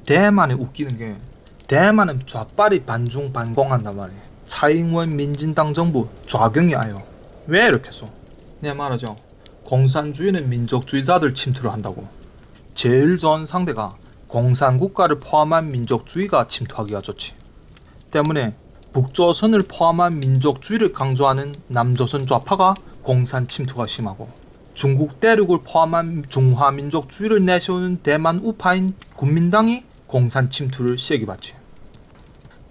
대만이 웃기는 게 대만은 좌빨이 반중반공한단 말이에요. 차잉원 민진당 정부 좌경이 아요. 왜 이렇게 써? 네 말하죠. 공산주의는 민족주의자들 침투를 한다고. 제일 좋은 상대가 공산국가를 포함한 민족주의가 침투하기가 좋지. 때문에 북조선을 포함한 민족주의를 강조하는 남조선 좌파가 공산 침투가 심하고, 중국 대륙을 포함한 중화민족주의를 내세우는 대만 우파인 국민당이 공산 침투를 세게 받지.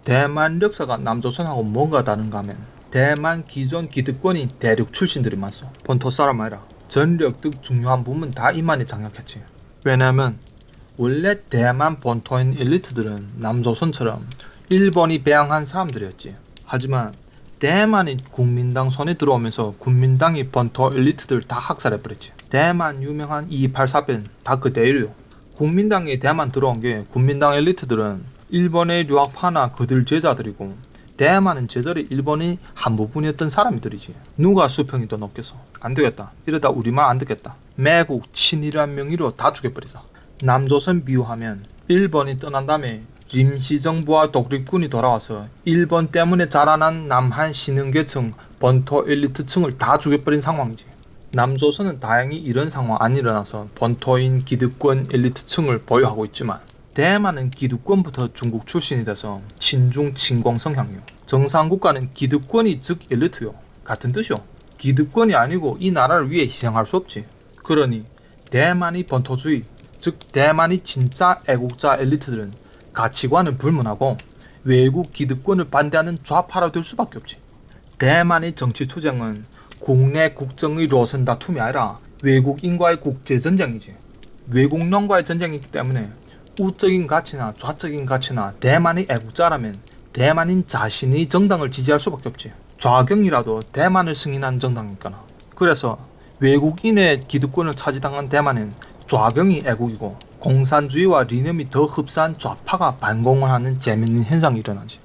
대만 역사가 남조선하고 뭔가 다른가 하면 대만 기존 기득권이 대륙 출신들이 많소. 본토 사람 아니라 전력 등 중요한 부분 다 이만에 장악했지. 왜냐면 원래 대만 본토인 엘리트들은 남조선처럼 일본이 배양한 사람들이었지. 하지만 대만이 국민당 손에 들어오면서 국민당이 본토 엘리트들 다 학살해버렸지. 대만 유명한 284변 다 그대로요. 국민당이 대만 들어온 게 국민당 엘리트들은 일본의 유학파나 그들 제자들이고, 대만은 제자리 일본이 한 부분이었던 사람들이지. 누가 수평이 더 높겠어. 안되겠다. 이러다 우리 말 안듣겠다. 매국 친일이란 명의로 다 죽여버리자. 남조선 비유하면 일본이 떠난 다음에 임시정부와 독립군이 돌아와서 일본 때문에 자라난 남한 신흥계층, 본토 엘리트층을 다 죽여버린 상황이지. 남조선은 다행히 이런 상황 안 일어나서 본토인 기득권 엘리트층을 보유하고 있지만, 대만은 기득권부터 중국 출신이 돼서 친중 친공 성향이요. 정상국가는 기득권이 즉 엘리트요. 같은 뜻이요. 기득권이 아니고 이 나라를 위해 희생할 수 없지. 그러니 대만이 본토주의, 즉 대만이 진짜 애국자 엘리트들은 가치관은 불문하고 외국 기득권을 반대하는 좌파로 될 수밖에 없지. 대만의 정치투쟁은 국내 국정의 로선 다툼이 아니라 외국인과의 국제전쟁이지. 외국놈과의 전쟁이기 때문에 우적인 가치나 좌적인 가치나 대만의 애국자라면 대만인 자신의 정당을 지지할 수밖에 없지. 좌경이라도 대만을 승인한 정당이니까. 그래서 외국인의 기득권을 차지당한 대만은 좌경이 애국이고 공산주의와 리념이 더 흡사한 좌파가 반공을 하는 재밌는 현상이 일어나지.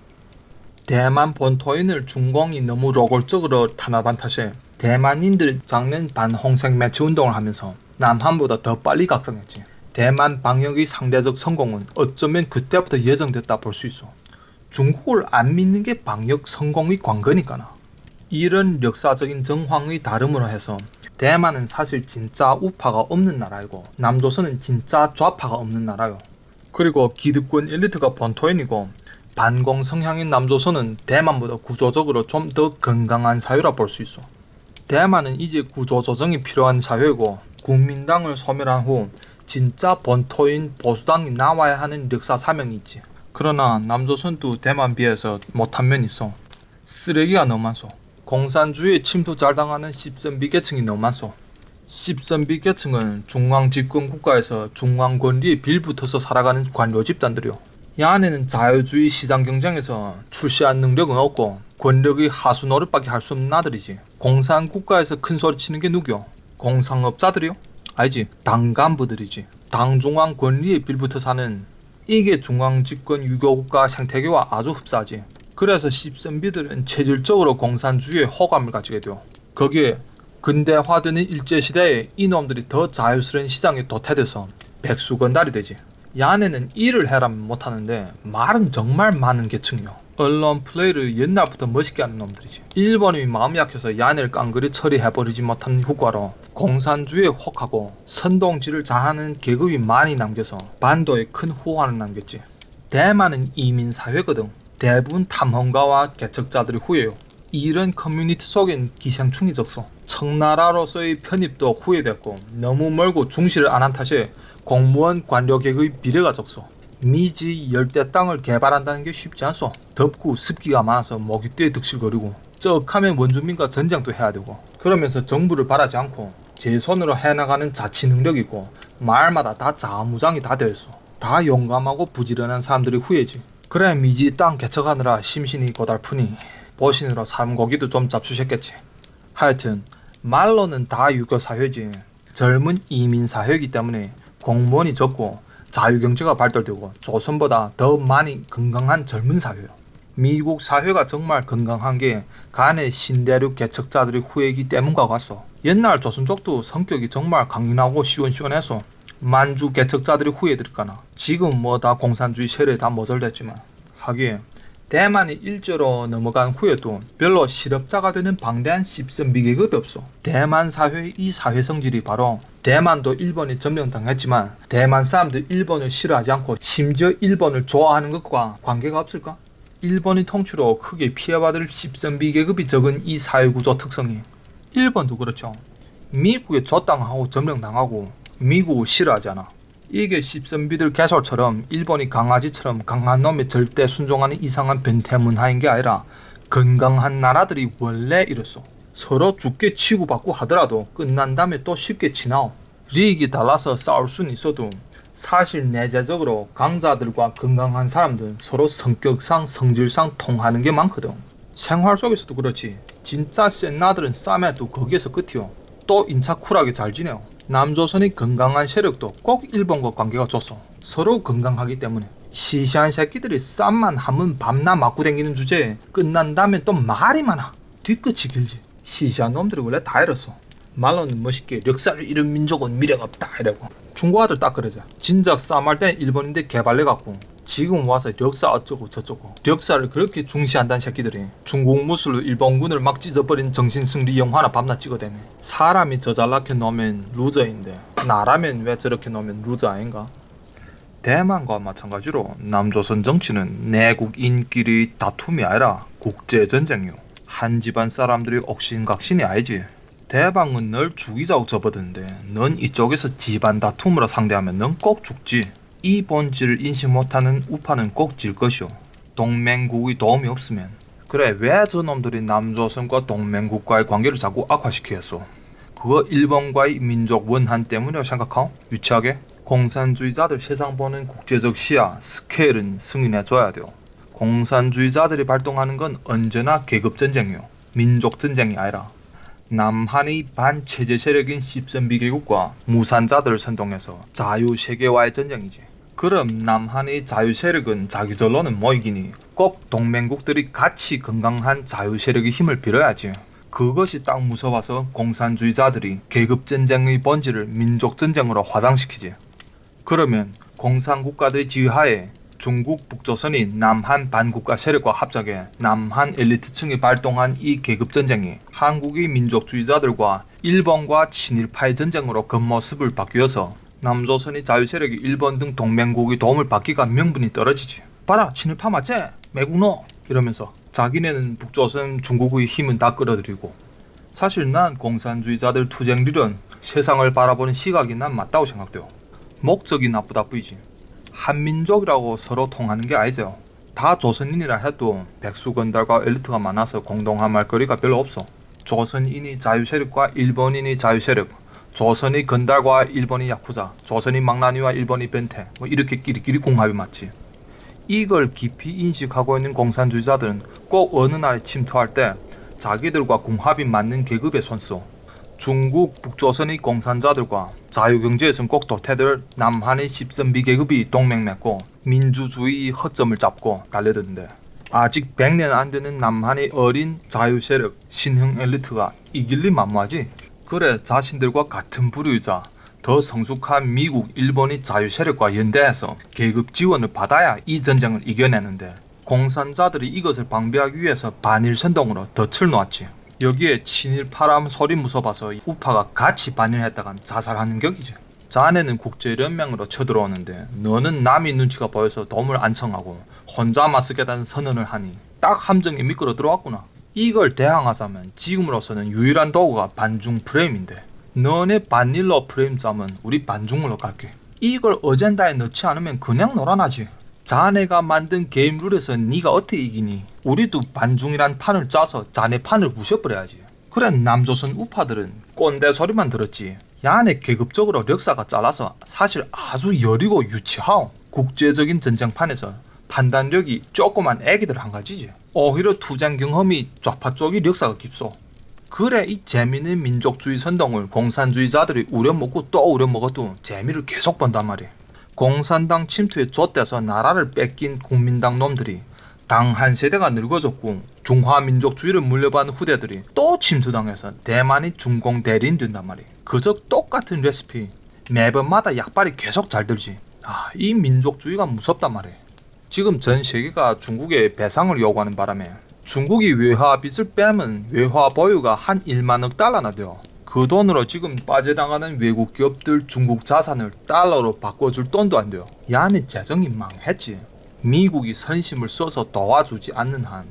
대만 본토인을 중공이 너무 노골적으로 탄압한 탓에 대만인들 작년 반홍색 매치 운동을 하면서 남한보다 더 빨리 각성했지. 대만 방역의 상대적 성공은 어쩌면 그때부터 예정됐다 볼 수 있어. 중국을 안 믿는 게 방역 성공의 관건이까나. 이런 역사적인 정황의 다름으로 해서 대만은 사실 진짜 우파가 없는 나라이고 남조선은 진짜 좌파가 없는 나라요. 그리고 기득권 엘리트가 본토인이고 반공 성향인 남조선은 대만보다 구조적으로 좀 더 건강한 사회라 볼 수 있어. 대만은 이제 구조조정이 필요한 사회고 국민당을 소멸한 후 진짜 본토인 보수당이 나와야 하는 역사 사명이 있지. 그러나 남조선도 대만 비해서 못한 면이 있어. 쓰레기가 너무 많소. 공산주의에 침투 잘 당하는 십선비 계층이 너무 많소. 십선비 계층은 중앙 집권 국가에서 중앙 권리에 빌붙어서 살아가는 관료 집단들이요. 이 안에는 자유주의 시장 경쟁에서 출시한 능력은 없고 권력의 하수 노릇밖에 할 수 없는 나들이지. 공산 국가에서 큰 소리 치는 게 누구요? 공상업자들이요? 아니지, 당 간부들이지. 당 중앙 권리에 빌붙어 사는, 이게 중앙 집권 유교국가 생태계와 아주 흡사하지. 그래서 십선비들은 체질적으로 공산주의에 호감을 가지게 돼요. 거기에 근대화되는 일제시대에 이놈들이 더 자유스러운 시장에 도태돼서 백수건달이 되지. 이 안에는 일을 해라면 못하는데 말은 정말 많은 계층이요. 언론 플레이를 옛날부터 멋있게 하는 놈들이지. 일본이 마음이 약해서 야네를 깡그리 처리해버리지 못한 효과로 공산주의에 혹하고 선동질을 잘하는 계급이 많이 남겨서 반도에 큰 후환을 남겼지. 대만은 이민사회거든. 대부분 탐험가와 개척자들이 후예요. 이런 커뮤니티 속엔 기생충이 적소. 청나라로서의 편입도 후회됐고 너무 멀고 중시를 안 한 탓에 공무원 관료계의 비례가 적소. 미지 열대 땅을 개발한다는 게 쉽지 않소. 덥고 습기가 많아서 모기떼에 득실거리고 쩍하면 원주민과 전쟁도 해야 되고, 그러면서 정부를 바라지 않고 제 손으로 해나가는 자치 능력이 있고 마을마다 다 자무장이 다 되어있어. 다 용감하고 부지런한 사람들이 후예지. 그래 미지 땅 개척하느라 심신이 고달프니 보시느라 삶고기도 좀 잡수셨겠지. 하여튼 말로는 다 유교사회지. 젊은 이민사회이기 때문에 공무원이 적고 자유경제가 발달되고 조선보다 더 많이 건강한 젊은 사회예요. 미국 사회가 정말 건강한 게 간의 신대륙 개척자들의 후예이기 때문과 같소. 옛날 조선족도 성격이 정말 강인하고 시원시원해서 만주 개척자들이 후예들일까나. 지금 뭐 다 공산주의 세력에 다 모절됐지만 하기에 대만이 일제로 넘어간 후에도 별로 실업자가 되는 방대한 씹선비 계급이 없어. 대만 사회의 이 사회 성질이 바로 대만도 일본이 점령당했지만 대만 사람들 일본을 싫어하지 않고 심지어 일본을 좋아하는 것과 관계가 없을까? 일본이 통치로 크게 피해받을 씹선비 계급이 적은 이 사회구조 특성이 일본도 그렇죠. 미국에 저땅하고 점령당하고 미국을 싫어하지 않아. 이게 씹선비들 개솔처럼 일본이 강아지처럼 강한 놈에 절대 순종하는 이상한 변태 문화인 게 아니라 건강한 나라들이 원래 이랬어. 서로 죽게 치고받고 하더라도 끝난 다음에 또 쉽게 지나오. 리익이 달라서 싸울 수는 있어도 사실 내재적으로 강자들과 건강한 사람들은 서로 성격상 성질상 통하는 게 많거든. 생활 속에서도 그렇지. 진짜 센 나들은 싸매도 거기에서 끝이요. 또 인차 쿨하게 잘 지내요. 남조선의 건강한 세력도 꼭 일본과 관계가 좋소. 서로 건강하기 때문에. 시시한 새끼들이 쌈만 하면 밤낮 맞고 댕기는 주제에 끝난 다음에 또 말이 많아. 뒤끝이 길지. 시시한 놈들이 원래 다 이랬어. 말로는 멋있게 력사를 잃은 민족은 미래가 없다 이러고. 중고아들 딱 그러자. 진작 싸움할 땐 일본인데 개발해갖고 지금 와서 력사 어쩌고 저쩌고. 력사를 그렇게 중시한다는 새끼들이 중국 무술로 일본군을 막 찢어버린 정신승리 영화나 밤낮 찍어대네. 사람이 저 잘나게 놓으면 루저인데 나라면 왜 저렇게 놓으면 루저 아닌가? 대만과 마찬가지로 남조선 정치는 내국인끼리 다툼이 아니라 국제전쟁이요. 한 집안 사람들이 옥신각신이 아니지. 대방은 널 죽이자고 접어드는데 넌 이쪽에서 집안 다툼으로 상대하면 넌 꼭 죽지. 이 본질을 인식 못하는 우파는 꼭 질 것이오. 동맹국의 도움이 없으면. 그래, 왜 저놈들이 남조선과 동맹국과의 관계를 자꾸 악화시키겠소? 그거 일본과의 민족 원한 때문이라고 생각하오? 유치하게? 공산주의자들 세상 보는 국제적 시야, 스케일은 승인해줘야 돼요. 공산주의자들이 발동하는 건 언제나 계급전쟁이요. 민족전쟁이 아니라. 남한의 반체제 세력인 씹선비 계급과 무산자들을 선동해서 자유세계와의 전쟁이지. 그럼 남한의 자유세력은 자기절로는 뭐 이기니 꼭 동맹국들이 같이 건강한 자유세력의 힘을 빌어야지. 그것이 딱 무서워서 공산주의자들이 계급전쟁의 본질을 민족전쟁으로 화장시키지. 그러면 공산국가들의 지휘하에 중국 북조선이 남한 반국가 세력과 합작해 남한 엘리트층이 발동한 이 계급전쟁이 한국의 민족주의자들과 일본과 친일파의 전쟁으로 겉모습을 바뀌어서 남조선의 자유세력이 일본 등 동맹국의 도움을 받기가 명분이 떨어지지. 봐라, 친일파 맞지? 매국노! 이러면서 자기네는 북조선 중국의 힘은 다 끌어들이고. 사실 난 공산주의자들 투쟁리론, 세상을 바라보는 시각이 난 맞다고 생각돼요. 목적이 나쁘다 뿐이지. 한민족이라고 서로 통하는 게 아니죠. 다 조선인이라 해도 백수건달과 엘리트가 많아서 공동한 말거리가 별로 없어. 조선인이 자유세력과 일본인이 자유세력, 조선의 건달과 일본의 야쿠자, 조선의 망나니와 일본의 변태, 뭐 이렇게 끼리끼리 궁합이 맞지. 이걸 깊이 인식하고 있는 공산주의자들은 꼭 어느 나라에 침투할 때 자기들과 궁합이 맞는 계급에 손써. 중국, 북조선의 공산자들과 자유경제에선 꼭 도태될 남한의 씹선비 계급이 동맹 맺고 민주주의 허점을 잡고 달려드는데 아직 100년 안 되는 남한의 어린 자유세력, 신흥 엘리트가 이길 리 만무하지. 그래 자신들과 같은 부류이자 더 성숙한 미국, 일본의 자유세력과 연대해서 계급 지원을 받아야 이 전쟁을 이겨내는데 공산자들이 이것을 방비하기 위해서 반일선동으로 덫을 놓았지. 여기에 친일파람 소리 무서워서 우파가 같이 반일했다간 자살하는 격이지. 자네는 국제연맹으로 쳐들어오는데 너는 남의 눈치가 보여서 도움을 안 청하고 혼자 맞서겠다는 선언을 하니 딱 함정에 미끄러 들어왔구나. 이걸 대항하자면 지금으로서는 유일한 도구가 반중 프레임인데 너네 반일로 프레임 짜면 우리 반중으로 갈게. 이걸 어젠다에 넣지 않으면 그냥 놀아나지. 자네가 만든 게임 룰에서 네가 어떻게 이기니? 우리도 반중이란 판을 짜서 자네 판을 부셔버려야지. 그래 남조선 우파들은 꼰대 소리만 들었지. 야네 계급적으로 력사가 잘라서 사실 아주 여리고 유치하오. 국제적인 전쟁판에서 판단력이 조그만 애기들 한 가지지. 오히려 투쟁 경험이 좌파 쪽이 력사가 깊소. 그래 이 재미있는 민족주의 선동을 공산주의자들이 우려먹고 또 우려먹어도 재미를 계속 본단 말이야. 공산당 침투에 쫓겨서 나라를 뺏긴 국민당 놈들이 당 한 세대가 늙어졌고 중화민족주의를 물려받은 후대들이 또 침투당해서 대만이 중공 대리인 된단 말이야. 그저 똑같은 레시피. 매번마다 약발이 계속 잘 들지. 이 민족주의가 무섭단 말이야. 지금 전 세계가 중국에 배상을 요구하는 바람에 중국이 외화 빚을 빼면 외화 보유가 한 1만억 달러나 돼요. 그 돈으로 지금 빠져나가는 외국 기업들 중국 자산을 달러로 바꿔줄 돈도 안 돼요. 야네 재정이 망했지. 미국이 선심을 써서 도와주지 않는 한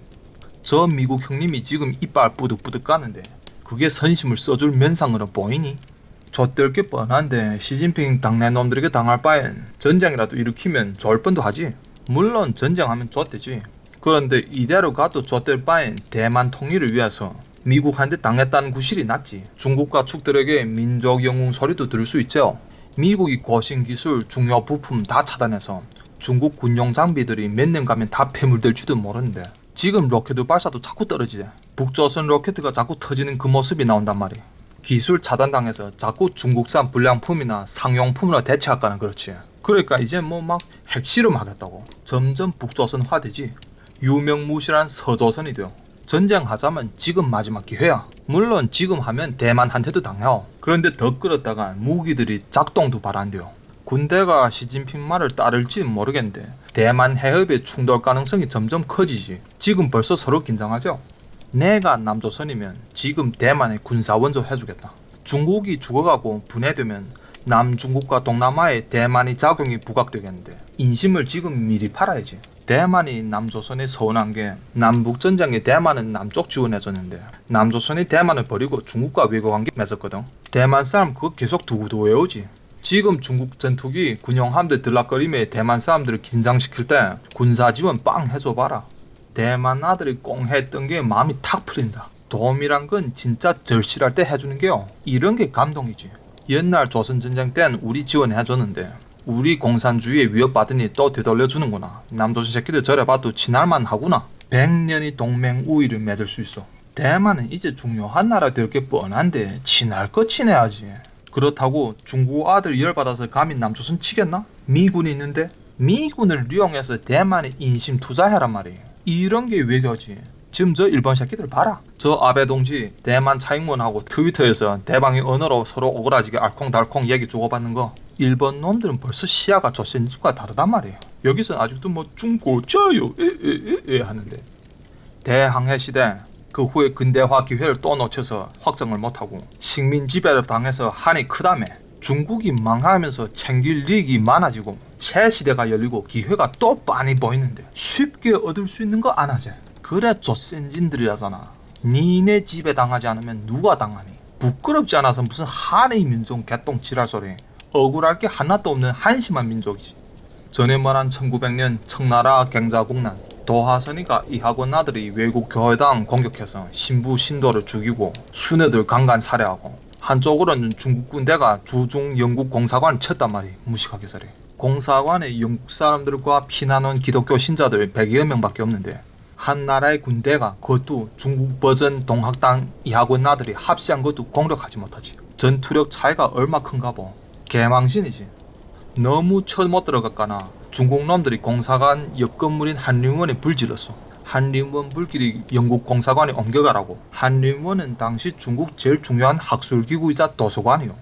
저 미국 형님이 지금 이빨 뿌득뿌득 까는데 그게 선심을 써줄 면상으로 보이니? 좆될 게 뻔한데 시진핑 당내 놈들에게 당할 바엔 전쟁이라도 일으키면 좋을 뻔도 하지. 물론 전쟁하면 좆되지. 그런데 이대로 가도 좆될 바엔 대만 통일을 위해서 미국한테 당했다는 구실이 낫지. 중국과 축들에게 민족 영웅 소리도 들을 수 있죠. 미국이 고신 기술, 중요 부품 다 차단해서 중국 군용 장비들이 몇 년 가면 다 폐물될지도 모르는데 지금 로켓 발사도 자꾸 떨어지지. 북조선 로켓가 자꾸 터지는 그 모습이 나온단 말이야. 기술 차단당해서 자꾸 중국산 불량품이나 상용품으로 대체할까는 그렇지. 그러니까 이제 뭐 막 핵실험 하겠다고. 점점 북조선화되지. 유명무실한 서조선이 돼요. 전쟁하자면 지금 마지막 기회야. 물론 지금 하면 대만한테도 당해요. 그런데 더 끌었다가 무기들이 작동도 바란대요. 군대가 시진핑 말을 따를지 모르겠는데 대만 해협의 충돌 가능성이 점점 커지지. 지금 벌써 서로 긴장하죠. 내가 남조선이면 지금 대만에 군사원조 해주겠다. 중국이 죽어가고 분해되면 남중국과 동남아에 대만이 작용이 부각되겠는데 인심을 지금 미리 팔아야지. 대만이 남조선에 서운한 게 남북전쟁에 대만은 남쪽 지원해줬는데 남조선이 대만을 버리고 중국과 외교관계 맺었거든. 대만 사람 그거 계속 두고두고 외우지. 지금 중국 전투기 군용함대 들락거림에 대만 사람들을 긴장시킬 때 군사지원 빵 해줘봐라. 대만 아들이 꽁 했던 게 마음이 탁 풀린다. 도움이란 건 진짜 절실할 때 해주는 게요. 이런 게 감동이지. 옛날 조선전쟁 땐 우리 지원해줬는데 우리 공산주의에 위협받으니 또 되돌려주는구나. 남조선 새끼들 저래봐도 지날만 하구나. 100년이 동맹 우위를 맺을 수 있어. 대만은 이제 중요한 나라 될 게 뻔한데 지날 거 지내야지. 그렇다고 중국 아들 열받아서 감히 남조선 치겠나? 미군이 있는데 미군을 이용해서 대만에 인심 투자해란 말이에요. 이런 게 외교지. 지금 저 일본 새끼들 봐라. 저 아베 동지 대만 차익문하고 트위터에서 대방의 언어로 서로 오그라지게 알콩달콩 얘기 주고받는 거 일본 놈들은 벌써 시야가 조선인과 다르단 말이에요. 여기선 아직도 뭐 중고 짜요 에에에에 하는데 대항해 시대 그 후에 근대화 기회를 또 놓쳐서 확정을 못하고 식민 지배를 당해서 한이 크다며 중국이 망하면서 챙길 이익이 많아지고 새 시대가 열리고 기회가 또 빤히 보이는데 쉽게 얻을 수 있는 거 안 하지. 그래 조선인들이라잖아. 니네 집에 당하지 않으면 누가 당하니. 부끄럽지 않아서 무슨 한의 민족 개똥 지랄 소리. 억울할 게 하나도 없는 한심한 민족이지. 전에 말한 1900년 청나라 경자국난 도하선이가 이학원 아들이 외국 교회당 공격해서 신부 신도를 죽이고 수녀들 강간 살해하고 한쪽으로는 중국 군대가 주중 영국 공사관을 쳤단 말이. 무식하게 살해. 공사관에 영국 사람들과 피난 온 기독교 신자들 100여 명밖에 없는데 한 나라의 군대가 그것도 중국 버전 동학당 이학원 아들이 합시한 것도 공격하지 못하지. 전투력 차이가 얼마 큰가 보. 개망신이지. 너무 쳐못 들어갔거나 중국 놈들이 공사관 옆 건물인 한림원에 불 질렀어. 한림원 불길이 영국 공사관에 옮겨가라고. 한림원은 당시 중국 제일 중요한 학술기구이자 도서관이요.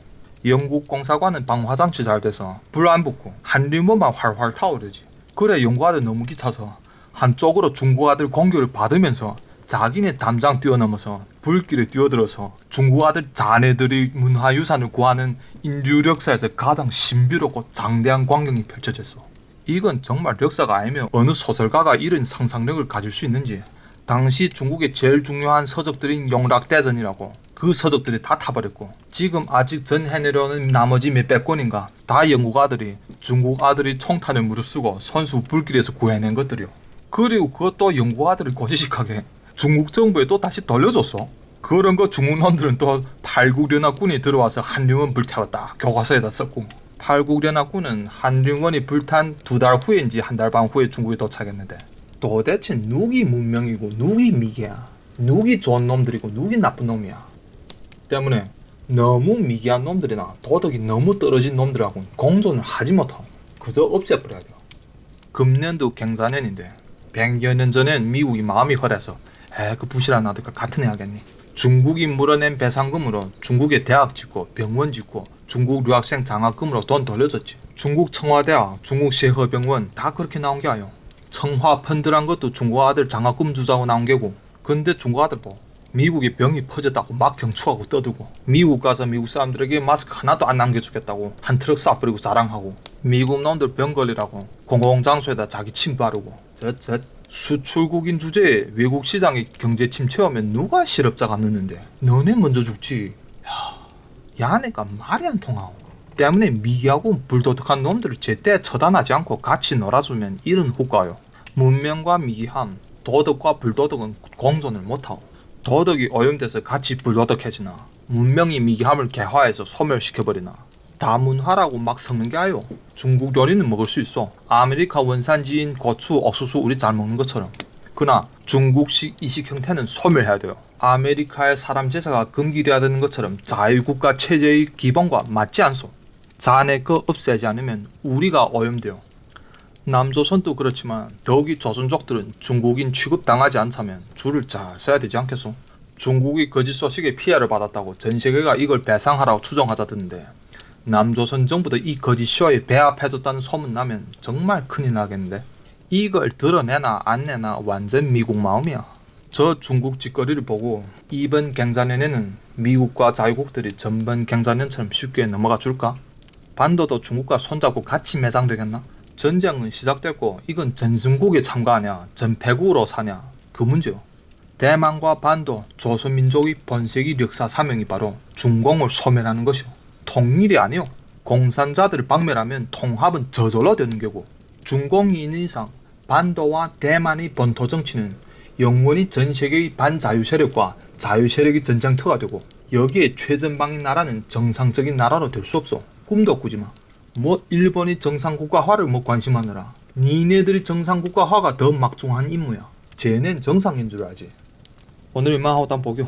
영국 공사관은 방 화장실 잘 돼서 불 안 붙고 한림원만 활활 타오르지. 그래 영국 아들 너무 귀찮아서 한쪽으로 중국 아들 공격을 받으면서 자기네 담장 뛰어넘어서 불길에 뛰어들어서 중국 아들 자네들이 문화유산을 구하는 인류 역사에서 가장 신비롭고 장대한 광경이 펼쳐졌어. 이건 정말 역사가 아니면 어느 소설가가 이런 상상력을 가질 수 있는지. 당시 중국의 제일 중요한 서적들인 영락대전이라고 그 서적들이 다 타버렸고 지금 아직 전해내려오는 나머지 몇백 권인가 다 영국 아들이 중국 아들이 총탄을 무릅쓰고 선수 불길에서 구해낸 것들이요. 그리고 그것도 영국 아들을 고지식하게 중국 정부에 또 다시 돌려줬어. 그런 거 중국 놈들은 또 팔국연합군이 들어와서 한림원 불태웠다 교과서에다 썼고 팔국연합군은 한림원이 불탄 2달 후인지 한 달 반 후에 중국에 도착했는데 도대체 누구 문명이고 누구 미개야. 누구 좋은 놈들이고 누구 나쁜 놈이야. 때문에 너무 미개한 놈들이나 도덕이 너무 떨어진 놈들하고 공존을 하지 못하고 그저 없애버려야 돼요. 금년도 경사년인데 100여 년 전엔 미국이 마음이 허래서 그 부실한 아들과 같은 애 하겠니. 중국이 물어낸 배상금으로 중국에 대학 짓고 병원 짓고 중국 유학생 장학금으로 돈 돌려줬지. 중국 청와대와 중국 시해병원 다 그렇게 나온 게 아요. 청화 펀드란 것도 중국 아들 장학금 주자고 나온 게고. 근데 중국 아들 뭐 미국에 병이 퍼졌다고 막 경축하고 떠들고, 미국 가서 미국 사람들에게 마스크 하나도 안 남겨주겠다고 한 트럭 쏴버리고 자랑하고, 미국 놈들 병 걸리라고 공공장소에다 자기 침 바르고. 수출국인 주제에 외국 시장에 경제 침체하면 누가 실업자가 늦는데 너네 먼저 죽지. 야네가 말이 안 통하고. 때문에 미개하고 불도덕한 놈들을 제때 처단하지 않고 같이 놀아주면 이런 효과요. 문명과 미개함, 도덕과 불도덕은 공존을 못하고, 도덕이 오염돼서 같이 불도덕해지나, 문명이 미개함을 개화해서 소멸시켜버리나. 다문화라고 막 섞는 게 아요. 중국 요리는 먹을 수 있어. 아메리카 원산지인 고추, 옥수수 우리 잘 먹는 것처럼. 그러나 중국식 이식 형태는 소멸해야 돼요. 아메리카의 사람 제사가 금기돼야 되는 것처럼 자유국가 체제의 기본과 맞지 않소. 자네 거 없애지 않으면 우리가 오염돼요. 남조선도 그렇지만 더욱이 조선족들은 중국인 취급당하지 않다면 줄을 잘 서야 되지 않겠소? 중국이 거짓 소식에 피해를 받았다고 전 세계가 이걸 배상하라고 추정하자던데, 남조선 정부도 이 거짓 쇼에 배합해줬다는 소문 나면 정말 큰일 나겠는데? 이걸 드러내나 안 내나 완전 미국 마음이야. 저 중국 짓거리를 보고 이번 경자년에는 미국과 자유국들이 전번 경자년처럼 쉽게 넘어가 줄까? 반도도 중국과 손잡고 같이 매장되겠나? 전쟁은 시작됐고 이건 전승국에 참가하냐 전패국으로 사냐 그 문제요. 대만과 반도, 조선민족의 번세기 역사 사명이 바로 중공을 소멸하는 것이요. 통일이 아니요. 공산자들을 박멸하면 통합은 저절로 되는 게고, 중공이 있는 이상 반도와 대만의 본토 정치는 영원히 전 세계의 반자유 세력과 자유 세력의 전쟁터가 되고, 여기에 최전방인 나라는 정상적인 나라로 될 수 없어. 꿈도 꾸지 마. 뭐 일본이 정상국가화를 뭐 관심하느라. 니네들이 정상국가화가 더 막중한 임무야. 쟤넨 정상인 줄 알지. 오늘 이만 하고 단 보교.